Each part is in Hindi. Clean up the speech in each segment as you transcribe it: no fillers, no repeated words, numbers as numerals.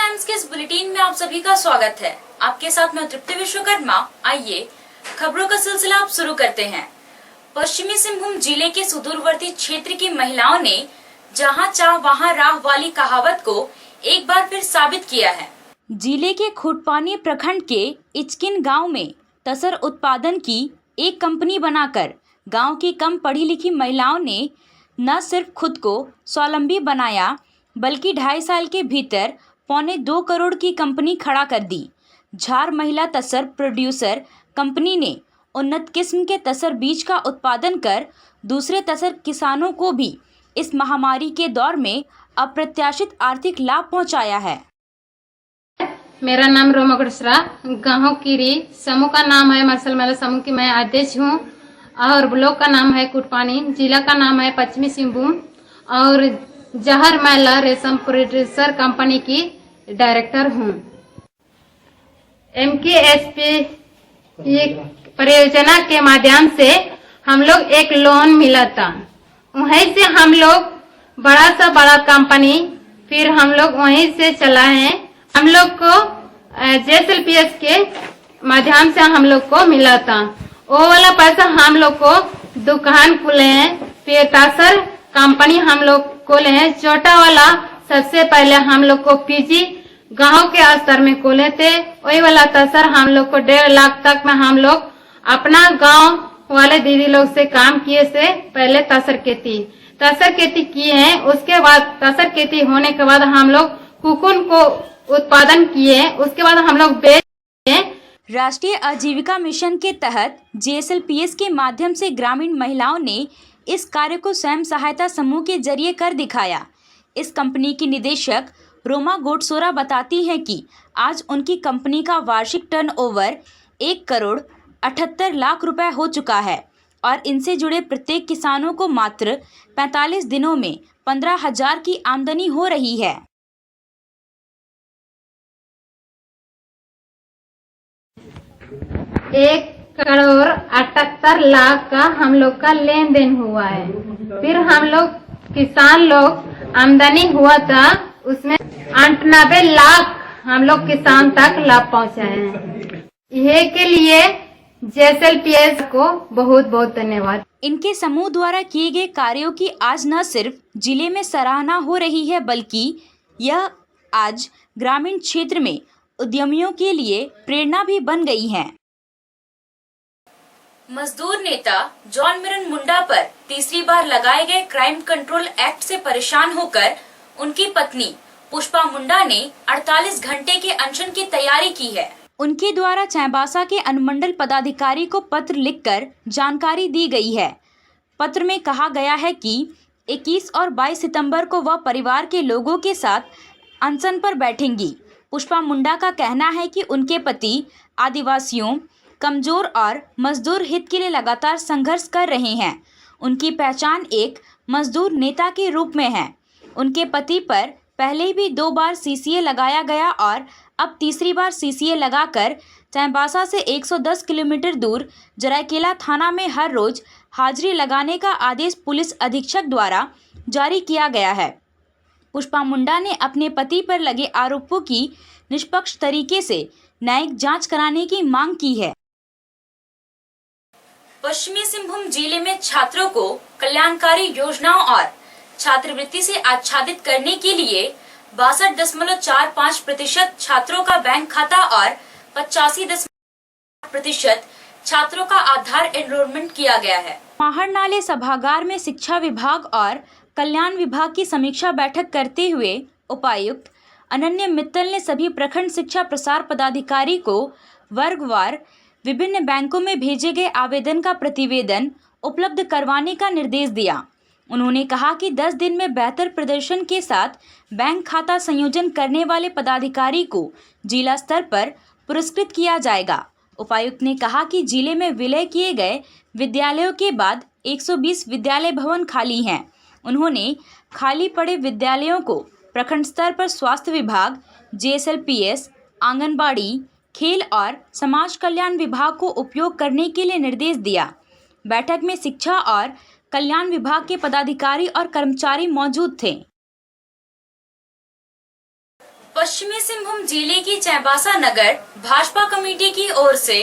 टाइम्स के इस बुलेटिन में आप सभी का स्वागत है। आपके साथ मैं तृप्ति विश्वकर्मा। आइए खबरों का सिलसिला आप शुरू करते हैं। पश्चिमी सिंहभूम जिले के सुदूरवर्ती क्षेत्र की महिलाओं ने जहां चाह वहां राह वाली कहावत को एक बार फिर साबित किया है। जिले के खुटपानी प्रखंड के इचकिन गांव में तसर उत्पादन की एक कंपनी बनाकर गांव की कम पढ़ी लिखी महिलाओं ने न सिर्फ खुद को स्वावलंबी बनाया बल्कि 2.5 साल के भीतर 1.25 करोड़ की कंपनी खड़ा कर दी। झार महिला तसर प्रोड्यूसर कंपनी ने उन्नत किस्म के तसर बीज का उत्पादन कर दूसरे तसर किसानों को भी इस महामारी के दौर में अप्रत्याशित आर्थिक लाभ पहुंचाया है। मेरा नाम रोमा गुड़सरा, गाँव कीरी, समूह का नाम है मरसल मेला समूह की मैं अध्यक्ष हूँ और ब्लॉक का नाम है कुटपानी, जिला का नाम है पश्चिमी सिंहभूम और जहर महिला रेशम प्रोड्यूसर कंपनी की डायरेक्टर हूँ। MKSP परियोजना के माध्यम से हम लोग एक लोन मिला था, वहीं से हम लोग बड़ा सा बड़ा कंपनी फिर हम लोग वहीं से चलाए हैं। हम लोग को JSLPS के माध्यम से हम लोग को मिला था। वो वाला पैसा हम लोग को दुकान खोले हैं, फिर तसर कंपनी हम लोग खोले हैं। छोटा वाला सबसे पहले हम लोग को PG गांव के स्तर में खोले थे, वही वाला तसर हम लोग को 1.5 लाख तक में हम लोग अपना गांव वाले दीदी लोग से काम किए से पहले तसर खेती किए हैं। उसके बाद तसर खेती होने के बाद हम लोग कुकुन को उत्पादन किए, उसके बाद हम लोग बेचे। राष्ट्रीय आजीविका मिशन के तहत JSLPS के माध्यम से ग्रामीण महिलाओं ने इस कार्य को स्वयं सहायता समूह के जरिए कर दिखाया। इस कंपनी की निदेशक रोमा गोडसोरा बताती हैं कि आज उनकी कंपनी का वार्षिक टर्नओवर 1 करोड़ 78 लाख रुपए हो चुका है और इनसे जुड़े प्रत्येक किसानों को मात्र 45 दिनों में 15,000 की आमदनी हो रही है। 1 करोड़ 78 लाख का हम लोग का लेन देन हुआ है। फिर हम लोग किसान लोग आमदनी हुआ था, उसमें 98 लाख हम लोग किसान तक लाभ पहुंचाए हैं। यह के लिए JSLPS को बहुत बहुत धन्यवाद। इनके समूह द्वारा किए गए कार्यों की आज न सिर्फ जिले में सराहना हो रही है बल्कि यह आज ग्रामीण क्षेत्र में उद्यमियों के लिए प्रेरणा भी बन गई है। मजदूर नेता जॉन मिरन मुंडा पर तीसरी बार लगाए गए क्राइम कंट्रोल एक्ट से परेशान होकर उनकी पत्नी पुष्पा मुंडा ने 48 घंटे के अनशन की तैयारी की है। उनके द्वारा चाईबासा के अनुमंडल पदाधिकारी को पत्र लिखकर जानकारी दी गई है। पत्र में कहा गया है कि 21 और 22 सितंबर को वह परिवार के लोगों के साथ अनशन पर बैठेंगी। पुष्पा मुंडा का कहना है कि उनके पति आदिवासियों, कमजोर और मजदूर हित के लिए लगातार संघर्ष कर रहे हैं। उनकी पहचान एक मजदूर नेता के रूप में है। उनके पति पर पहले भी 2 बार CCA लगाया गया और अब तीसरी बार CCA लगाकर चाईबासा से 110 किलोमीटर दूर जरायकेला थाना में हर रोज हाजिरी लगाने का आदेश पुलिस अधीक्षक द्वारा जारी किया गया है। पुष्पा मुंडा ने अपने पति पर लगे आरोपों की निष्पक्ष तरीके से न्यायिक जांच कराने की मांग की है। पश्चिमी सिंहभूम जिले में छात्रों को कल्याणकारी योजनाओं और छात्रवृत्ति से आच्छादित करने के लिए 62.45% छात्रों का बैंक खाता और 85% छात्रों का आधार एनरोलमेंट किया गया है। माहर नाले सभागार में शिक्षा विभाग और कल्याण विभाग की समीक्षा बैठक करते हुए उपायुक्त अनन्य मित्तल ने सभी प्रखंड शिक्षा प्रसार पदाधिकारी को वर्गवार विभिन्न बैंकों में भेजे गए आवेदन का प्रतिवेदन उपलब्ध करवाने का निर्देश दिया। उन्होंने कहा कि 10 दिन में बेहतर प्रदर्शन के साथ बैंक खाता संयोजन करने वाले पदाधिकारी को जिला स्तर पर पुरस्कृत किया जाएगा। उपायुक्त ने कहा कि जिले में विलय किए गए विद्यालयों के बाद 120 विद्यालय भवन खाली हैं। उन्होंने खाली पड़े विद्यालयों को प्रखंड स्तर पर स्वास्थ्य विभाग, JSLPS, आंगनबाड़ी, खेल और समाज कल्याण विभाग को उपयोग करने के लिए निर्देश दिया। बैठक में शिक्षा और कल्याण विभाग के पदाधिकारी और कर्मचारी मौजूद थे। पश्चिमी सिंहभूम जिले की चाईबासा नगर भाजपा कमेटी की ओर से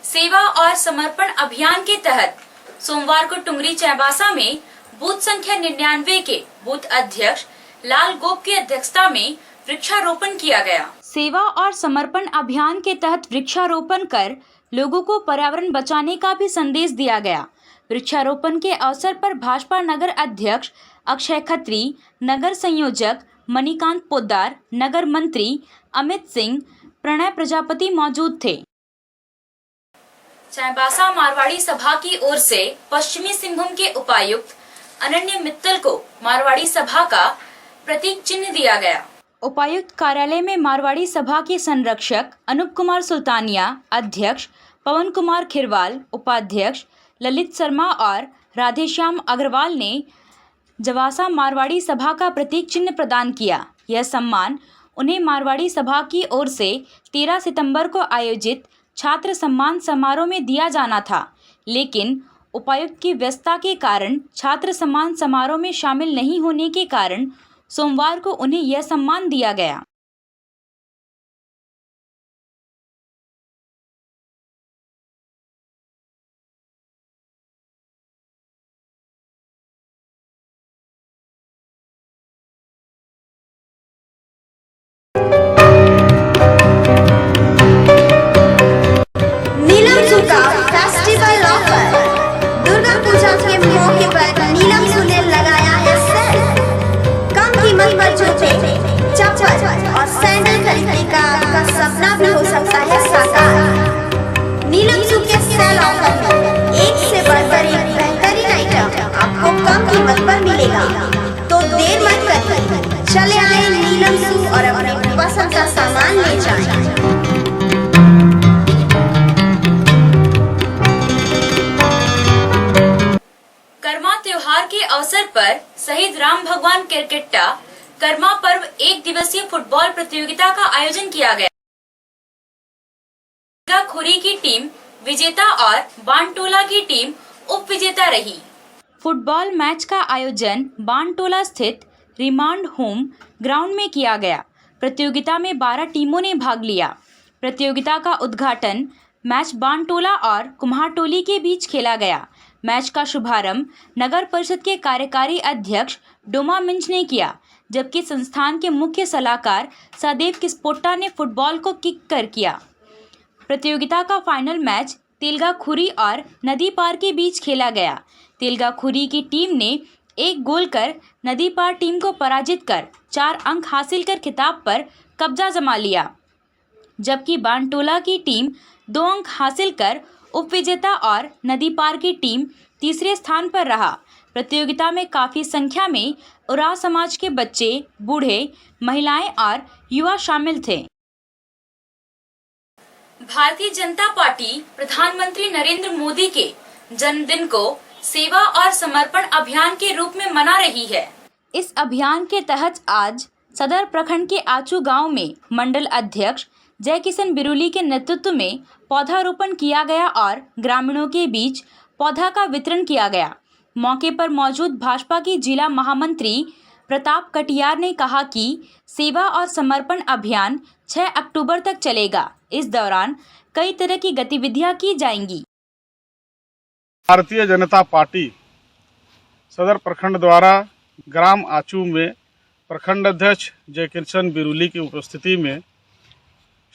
सेवा और समर्पण अभियान के तहत सोमवार को टुंगरी चाईबासा में बूथ संख्या 99 के बूथ अध्यक्ष लाल गोप की अध्यक्षता में वृक्षारोपण किया गया। सेवा और समर्पण अभियान के तहत वृक्षारोपण कर लोगों को पर्यावरण बचाने का भी संदेश दिया गया। वृक्षारोपण के अवसर पर भाजपा नगर अध्यक्ष अक्षय खत्री, नगर संयोजक मणिकांत पोद्दार, नगर मंत्री अमित सिंह, प्रणय प्रजापति मौजूद थे। चाईबासा मारवाड़ी सभा की ओर से पश्चिमी सिंहभूम के उपायुक्त अनन्य मित्तल को मारवाड़ी सभा का प्रतीक चिन्ह दिया गया। उपायुक्त कार्यालय में मारवाड़ी सभा के संरक्षक अनूप कुमार सुल्तानिया, अध्यक्ष पवन कुमार खिरवाल, उपाध्यक्ष ललित शर्मा और राधेश्याम अग्रवाल ने जवासा मारवाड़ी सभा का प्रतीक चिन्ह प्रदान किया। यह सम्मान उन्हें मारवाड़ी सभा की ओर से 13 सितंबर को आयोजित छात्र सम्मान समारोह में दिया जाना था, लेकिन उपायुक्त की व्यस्तता के कारण छात्र सम्मान समारोह में शामिल नहीं होने के कारण सोमवार को उन्हें यह सम्मान दिया गया। और सैंडल खरीदने का आपका सपना भी हो सकता है साकार। नीलम सूक के सेल ऑफर में एक से बढ़कर एक बेहतरीन आइटम आपको कम कीमत पर मिलेगा, तो देर मत करिए, चले आए नीलम सूक और अपने पसंद का सामान ले जाएं। कर्मा त्योहार के अवसर पर शहीद राम भगवान केरकेट्टा कर्मा पर्व एक दिवसीय फुटबॉल प्रतियोगिता का आयोजन किया गया। खुरी की टीम विजेता और बानटोला की टीम उप विजेता रही। फुटबॉल मैच का आयोजन बानटोला स्थित रिमांड होम ग्राउंड में किया गया। प्रतियोगिता में 12 टीमों ने भाग लिया। प्रतियोगिता का उद्घाटन मैच बानटोला और कुम्हारटोली के बीच खेला गया। मैच का शुभारंभ नगर परिषद के कार्यकारी अध्यक्ष डोमा मिंज ने किया, जबकि संस्थान के मुख्य सलाहकार सदेव किस्पोट्टा ने फुटबॉल को किक कर किया। प्रतियोगिता का फाइनल मैच तेलगा खुरी और नदी पार के बीच खेला गया। तेलगा खुरी की टीम ने 1 गोल कर नदी पार टीम को पराजित कर 4 अंक हासिल कर खिताब पर कब्जा जमा लिया, जबकि बानटोला की टीम 2 अंक हासिल कर उपविजेता और नदी पार की टीम तीसरे स्थान पर रहा। प्रतियोगिता में काफी संख्या में उराव समाज के बच्चे, बूढ़े, महिलाएं और युवा शामिल थे। भारतीय जनता पार्टी प्रधानमंत्री नरेंद्र मोदी के जन्मदिन को सेवा और समर्पण अभियान के रूप में मना रही है। इस अभियान के तहत आज सदर प्रखंड के आचू गांव में मंडल अध्यक्ष जय किशन बिरुली के नेतृत्व में पौधारोपण किया गया और ग्रामीणों के बीच पौधा का वितरण किया गया। मौके पर मौजूद भाजपा की जिला महामंत्री प्रताप कटियार ने कहा कि सेवा और समर्पण अभियान 6 अक्टूबर तक चलेगा। इस दौरान कई तरह की गतिविधियां की जाएंगी। भारतीय जनता पार्टी सदर प्रखंड द्वारा ग्राम आचू में प्रखंड अध्यक्ष जय किशन बिरुली की उपस्थिति में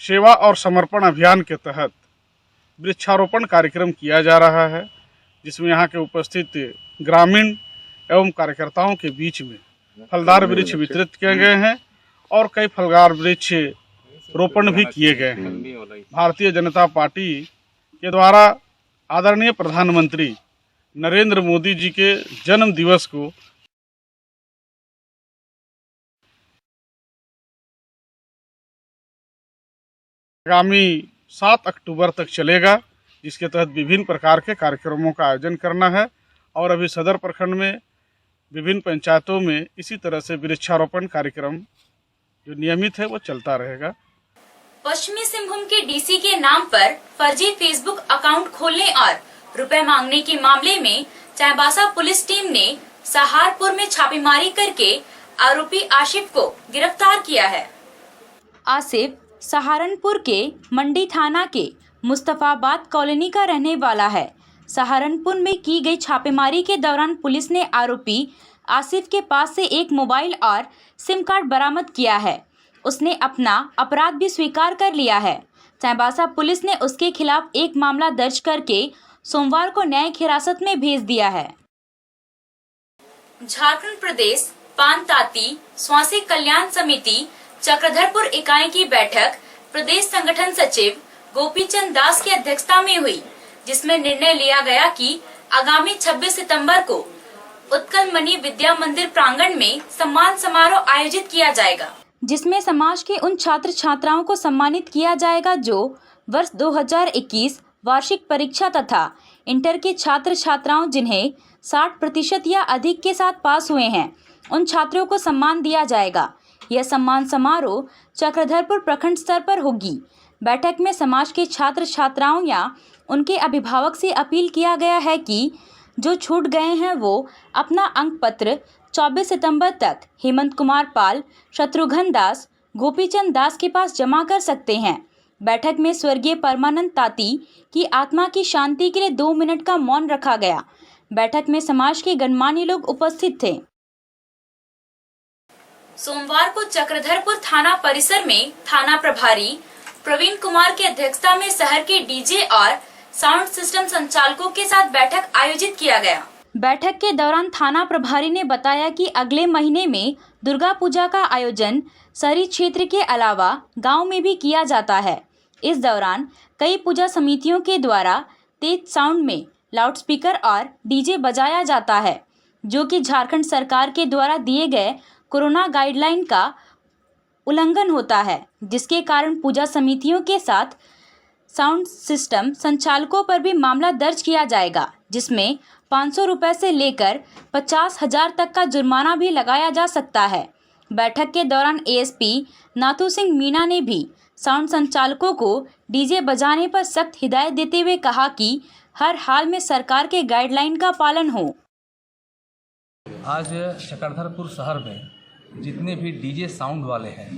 सेवा और समर्पण अभियान के तहत वृक्षारोपण कार्यक्रम किया जा रहा है, जिसमें यहाँ के उपस्थित ग्रामीण एवं कार्यकर्ताओं के बीच में फलदार वृक्ष वितरित किए गए हैं और कई फलदार वृक्ष रोपण भी किए गए हैं। भारतीय जनता पार्टी के द्वारा आदरणीय प्रधानमंत्री नरेंद्र मोदी जी के जन्म दिवस को आगामी 7 अक्टूबर तक चलेगा, जिसके तहत विभिन्न प्रकार के कार्यक्रमों का आयोजन करना है और अभी सदर प्रखंड में विभिन्न पंचायतों में इसी तरह से वृक्षारोपण कार्यक्रम जो नियमित है वो चलता रहेगा। पश्चिमी सिंहभूम के डीसी के नाम पर फर्जी फेसबुक अकाउंट खोलने और रुपए मांगने के मामले में चाईबासा पुलिस टीम ने सहारपुर में छापेमारी करके आरोपी आशिफ को गिरफ्तार किया है। आसिफ सहारनपुर के मंडी थाना के मुस्तफाबाद कॉलोनी का रहने वाला है। सहारनपुर में की गई छापेमारी के दौरान पुलिस ने आरोपी आसिफ के पास से एक मोबाइल और सिम कार्ड बरामद किया है। उसने अपना अपराध भी स्वीकार कर लिया है। चाईबासा पुलिस ने उसके खिलाफ एक मामला दर्ज करके सोमवार को न्यायिक हिरासत में भेज दिया है। झारखंड प्रदेश पान तांती स्वास्थ्य कल्याण समिति चक्रधरपुर इकाई की बैठक प्रदेश संगठन सचिव गोपीचंद दास की अध्यक्षता में हुई, जिसमें निर्णय लिया गया कि आगामी 26 सितंबर को उत्कल मणि विद्या मंदिर प्रांगण में सम्मान समारोह आयोजित किया जाएगा, जिसमें समाज के उन छात्र छात्राओं को सम्मानित किया जाएगा जो वर्ष 2021 वार्षिक परीक्षा तथा इंटर के छात्र छात्राओं जिन्हें 60% या अधिक के साथ पास हुए हैं, उन छात्रों को सम्मान दिया जाएगा। यह सम्मान समारोह चक्रधरपुर प्रखंड स्तर पर होगी। बैठक में समाज के छात्र छात्राओं या उनके अभिभावक से अपील किया गया है कि जो छूट गए हैं वो अपना अंक पत्र 24 सितंबर तक हेमंत कुमार पाल, शत्रुघ्न दास, गोपीचंद दास के पास जमा कर सकते हैं। बैठक में स्वर्गीय परमानंद तांती की आत्मा की शांति के लिए 2 मिनट का मौन रखा गया। बैठक में समाज के गणमान्य लोग उपस्थित थे। सोमवार को चक्रधरपुर थाना परिसर में थाना प्रभारी प्रवीण कुमार की अध्यक्षता में शहर के डीजे और साउंड सिस्टम संचालकों के साथ बैठक आयोजित किया गया। बैठक के दौरान थाना प्रभारी ने बताया कि अगले महीने में दुर्गा पूजा का आयोजन शहरी क्षेत्र के अलावा गांव में भी किया जाता है। इस दौरान कई पूजा समितियों के द्वारा तेज साउंड में लाउडस्पीकर और डीजे बजाया जाता है, जो कि झारखंड सरकार के द्वारा दिए गए कोरोना गाइडलाइन का उल्लंघन होता है, जिसके कारण पूजा समितियों के साथ साउंड सिस्टम संचालकों पर भी मामला दर्ज किया जाएगा, जिसमें 500 रुपये से लेकर 50,000 तक का जुर्माना भी लगाया जा सकता है। बैठक के दौरान एएसपी नाथू सिंह मीणा ने भी साउंड संचालकों को डीजे बजाने पर सख्त हिदायत देते हुए कहा कि हर हाल में सरकार के गाइडलाइन का पालन हो। आज चक्रधरपुर शहर में जितने भी डीजे साउंड वाले हैं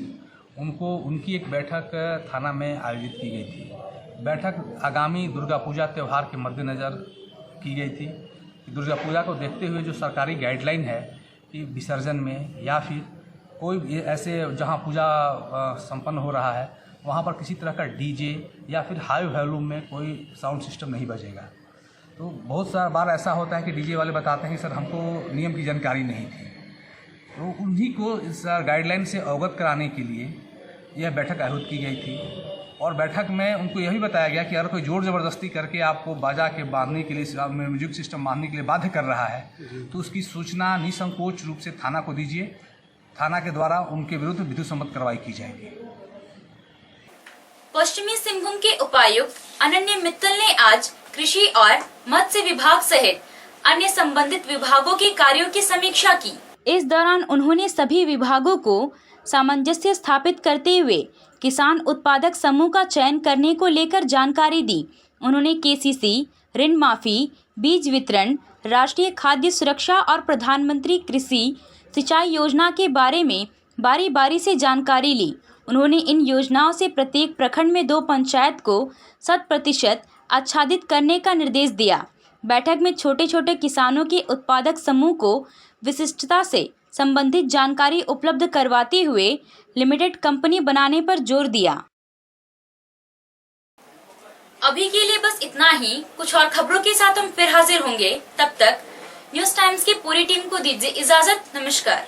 उनको उनकी एक बैठक थाना में आयोजित की गई थी। बैठक आगामी दुर्गा पूजा त्यौहार के मद्देनज़र की गई थी। दुर्गा पूजा को देखते हुए जो सरकारी गाइडलाइन है कि विसर्जन में या फिर कोई ऐसे जहां पूजा संपन्न हो रहा है वहां पर किसी तरह का डीजे या फिर हाई वॉल्यूम में कोई साउंड सिस्टम नहीं बजेगा। तो बहुत सारा बार ऐसा होता है कि डीजे वाले बताते हैं कि सर हमको नियम की जानकारी नहीं थी, तो उन्हीं को इस गाइडलाइन से अवगत कराने के लिए यह बैठक आयोजित की गई थी। और बैठक में उनको यह भी बताया गया कि अगर कोई जोर ज़बरदस्ती करके आपको बाजा के बांधने के लिए म्यूजिक सिस्टम बांधने के लिए बाध्य कर रहा है तो उसकी सूचना निसंकोच रूप से थाना को दीजिए। थाना के द्वारा उनके विरुद्ध विधिक सम्मत कार्रवाई की जाएगी। पश्चिमी सिंहभूम के उपायुक्त अनन्य मित्तल ने आज कृषि और मत्स्य विभाग सहित अन्य संबंधित विभागों के कार्यों की समीक्षा की। इस दौरान उन्होंने सभी विभागों को सामंजस्य स्थापित करते हुए किसान उत्पादक समूह का चयन करने को लेकर जानकारी दी। उन्होंने केसीसी, ऋण माफी, बीज वितरण, राष्ट्रीय खाद्य सुरक्षा और प्रधानमंत्री कृषि सिंचाई योजना के बारे में बारी बारी से जानकारी ली। उन्होंने इन योजनाओं से प्रत्येक प्रखंड में 2 पंचायत को 100% आच्छादित करने का निर्देश दिया। बैठक में छोटे छोटे किसानों के उत्पादक समूह को विशिष्टता से संबंधित जानकारी उपलब्ध करवाते हुए लिमिटेड कंपनी बनाने पर जोर दिया। अभी के लिए बस इतना ही। कुछ और खबरों के साथ हम फिर हाजिर होंगे। तब तक न्यूज़ टाइम्स की पूरी टीम को दीजिए इजाजत। नमस्कार।